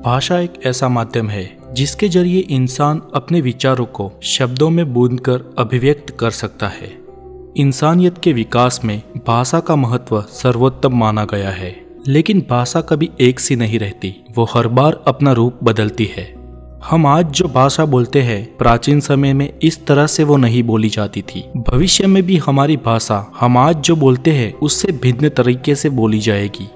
भाषा एक ऐसा माध्यम है जिसके जरिए इंसान अपने विचारों को शब्दों में बूंदकर अभिव्यक्त कर सकता है। इंसानियत के विकास में भाषा का महत्व सर्वोत्तम माना गया है, लेकिन भाषा कभी एक सी नहीं रहती, वो हर बार अपना रूप बदलती है। हम आज जो भाषा बोलते हैं, प्राचीन समय में इस तरह से वो नहीं बोली जाती थी। भविष्य में भी हमारी भाषा हम आज जो बोलते हैं उससे भिन्न तरीके से बोली जाएगी।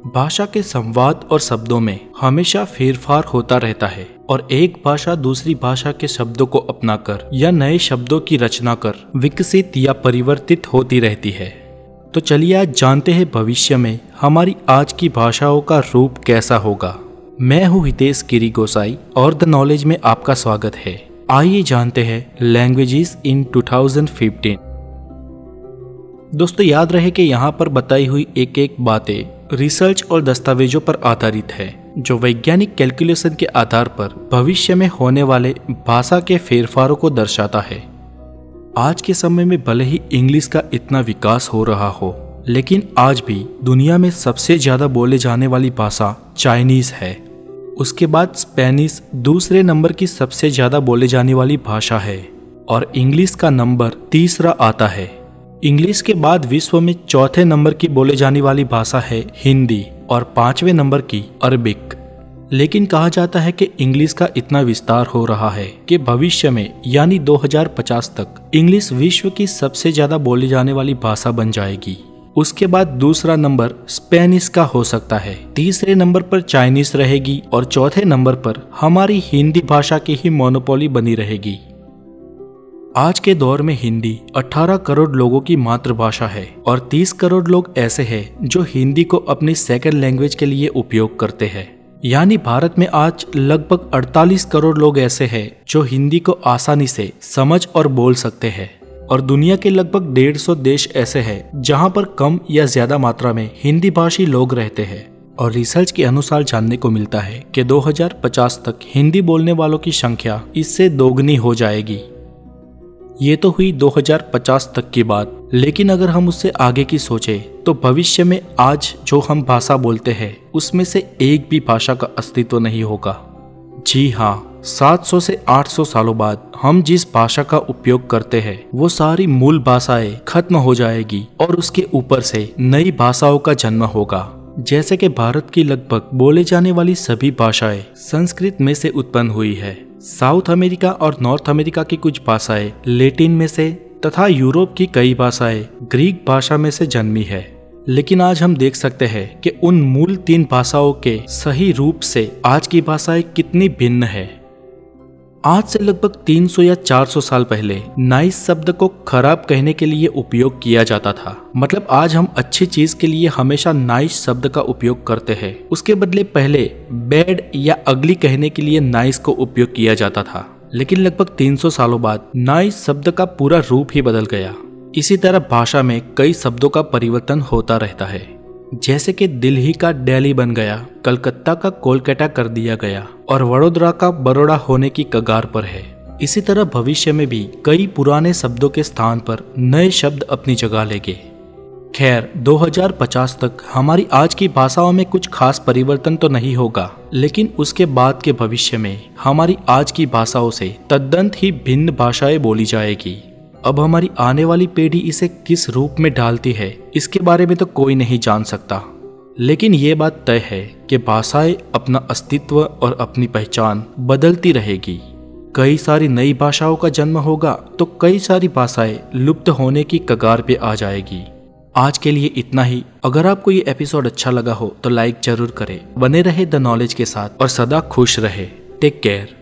भाषा के संवाद और शब्दों में हमेशा फेरफार होता रहता है और एक भाषा दूसरी भाषा के शब्दों को अपनाकर या नए शब्दों की रचना कर विकसित या परिवर्तित होती रहती है। तो चलिए आज जानते हैं भविष्य में हमारी आज की भाषाओं का रूप कैसा होगा। मैं हूँ हितेश गिरी गोसाई और द नॉलेज में आपका स्वागत है। आइए जानते हैं लैंग्वेजेस इन 2015। दोस्तों याद रहे कि यहाँ पर बताई हुई एक एक बातें रिसर्च और दस्तावेजों पर आधारित है, जो वैज्ञानिक कैलकुलेशन के आधार पर भविष्य में होने वाले भाषा के फेरफारों को दर्शाता है। आज के समय में भले ही इंग्लिश का इतना विकास हो रहा हो, लेकिन आज भी दुनिया में सबसे ज्यादा बोले जाने वाली भाषा चाइनीज है। उसके बाद स्पेनिश दूसरे नंबर की सबसे ज्यादा बोले जाने वाली भाषा है और इंग्लिश का नंबर तीसरा आता है। इंग्लिश के बाद विश्व में चौथे नंबर की बोले जाने वाली भाषा है हिंदी और पांचवें नंबर की अरबिक। लेकिन कहा जाता है कि इंग्लिश का इतना विस्तार हो रहा है कि भविष्य में यानी 2050 तक इंग्लिश विश्व की सबसे ज्यादा बोली जाने वाली भाषा बन जाएगी। उसके बाद दूसरा नंबर स्पेनिश का हो सकता है, तीसरे नंबर पर चाइनीज रहेगी और चौथे नंबर पर हमारी हिंदी भाषा की ही मोनोपोली बनी रहेगी। आज के दौर में हिंदी 18 करोड़ लोगों की मातृभाषा है और 30 करोड़ लोग ऐसे हैं जो हिंदी को अपनी सेकंड लैंग्वेज के लिए उपयोग करते हैं। यानी भारत में आज लगभग 48 करोड़ लोग ऐसे हैं जो हिंदी को आसानी से समझ और बोल सकते हैं और दुनिया के लगभग 150 देश ऐसे हैं जहां पर कम या ज्यादा मात्रा में हिंदी भाषी लोग रहते हैं। और रिसर्च के अनुसार जानने को मिलता है कि 2050 तक हिंदी बोलने वालों की संख्या इससे दोगुनी हो जाएगी। ये तो हुई 2050 तक की बात, लेकिन अगर हम उससे आगे की सोचें तो भविष्य में आज जो हम भाषा बोलते हैं उसमें से एक भी भाषा का अस्तित्व नहीं होगा। जी हाँ, 700 से 800 सालों बाद हम जिस भाषा का उपयोग करते हैं वो सारी मूल भाषाएं खत्म हो जाएगी और उसके ऊपर से नई भाषाओं का जन्म होगा। जैसे कि भारत की लगभग बोले जाने वाली सभी भाषाएं संस्कृत में से उत्पन्न हुई है। साउथ अमेरिका और नॉर्थ अमेरिका की कुछ भाषाएं लैटिन में से तथा यूरोप की कई भाषाएं ग्रीक भाषा में से जन्मी है। लेकिन आज हम देख सकते हैं कि उन मूल 3 भाषाओं के सही रूप से आज की भाषाएं कितनी भिन्न है। आज से लगभग 300 या 400 साल पहले नाइस शब्द को खराब कहने के लिए उपयोग किया जाता था। मतलब आज हम अच्छी चीज के लिए हमेशा नाइस शब्द का उपयोग करते हैं, उसके बदले पहले बैड या अगली कहने के लिए नाइस को उपयोग किया जाता था। लेकिन लगभग 300 सालों बाद नाइस शब्द का पूरा रूप ही बदल गया। इसी तरह भाषा में कई शब्दों का परिवर्तन होता रहता है, जैसे कि दिल्ली का दिल्ली बन गया, कलकत्ता का कोलकाता कर दिया गया और वडोदरा का बड़ौदा होने की कगार पर है। इसी तरह भविष्य में भी कई पुराने शब्दों के स्थान पर नए शब्द अपनी जगह लेंगे। खैर 2050 तक हमारी आज की भाषाओं में कुछ खास परिवर्तन तो नहीं होगा, लेकिन उसके बाद के भविष्य में हमारी आज की भाषाओं से तद्दन ही भिन्न भाषाएं बोली जाएगी। अब हमारी आने वाली पीढ़ी इसे किस रूप में ढालती है इसके बारे में तो कोई नहीं जान सकता, लेकिन ये बात तय है कि भाषाएं अपना अस्तित्व और अपनी पहचान बदलती रहेगी। कई सारी नई भाषाओं का जन्म होगा तो कई सारी भाषाएं लुप्त होने की कगार पे आ जाएगी। आज के लिए इतना ही। अगर आपको ये एपिसोड अच्छा लगा हो तो लाइक जरूर करें। बने रहे द नॉलेज के साथ और सदा खुश रहे। Take care.